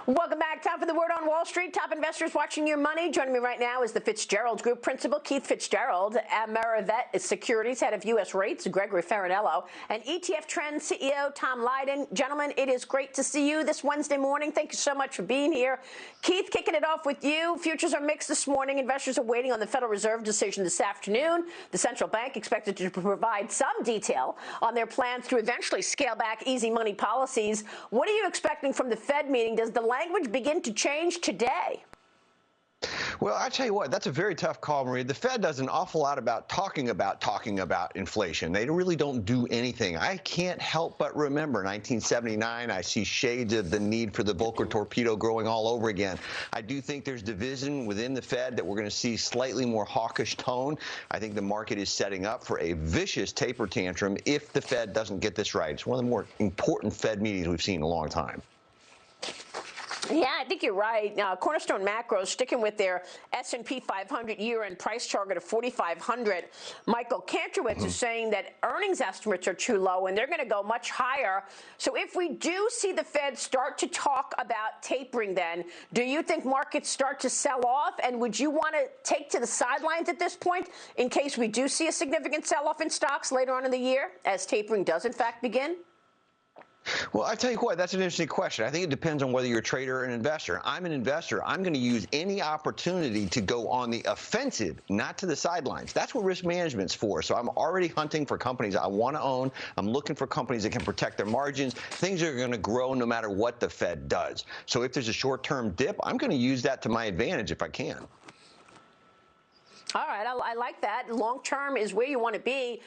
Welcome back. Time for the word on Wall Street. Top investors watching your money. Joining me right now is the Fitz-Gerald Group Principal, Keith Fitz-Gerald, Amerivet Securities Head of U.S. Rates, Gregory Farinello, and ETF Trends CEO, Tom Lydon. Gentlemen, it is great to see you this Wednesday morning. Thank you so much for being here. Keith, kicking it off with you. Futures are mixed this morning. Investors are waiting on the Federal Reserve decision this afternoon. The central bank expected to provide some detail on their plans to eventually scale back easy money policies. What are you expecting from the Fed meeting? Does the language begin to change today? Well, I tell you what, that's a very tough call, Maria. The Fed does an awful lot about talking about inflation. They really don't do anything. I can't help but remember 1979. I see shades of the need for the Volcker torpedo growing all over again. I do think there's division within the Fed that we're going to see slightly more hawkish tone. I think the market is setting up for a vicious taper tantrum if the Fed doesn't get this right. It's one of the more important Fed meetings we've seen in a long time. Yeah, I think you're right. Now, Cornerstone Macros sticking with their S&P 500 year-end price target of 4,500. Michael Kantrowitz is saying that earnings estimates are too low and they're going to go much higher. So if we do see the Fed start to talk about tapering then, do you think markets start to sell off? And would you want to take to the sidelines at this point in case we do see a significant sell-off in stocks later on in the year as tapering does in fact begin? Well, I tell you what, that's an interesting question. I think it depends on whether you're a trader or an investor. I'm an investor. I'm going to use any opportunity to go on the offensive, not to the sidelines. That's what risk management's for. So I'm already hunting for companies I want to own. I'm looking for companies that can protect their margins. Things are going to grow no matter what the Fed does. So if there's a short-term dip, I'm going to use that to my advantage if I can. All right, I like that. Long-term is where you want to be.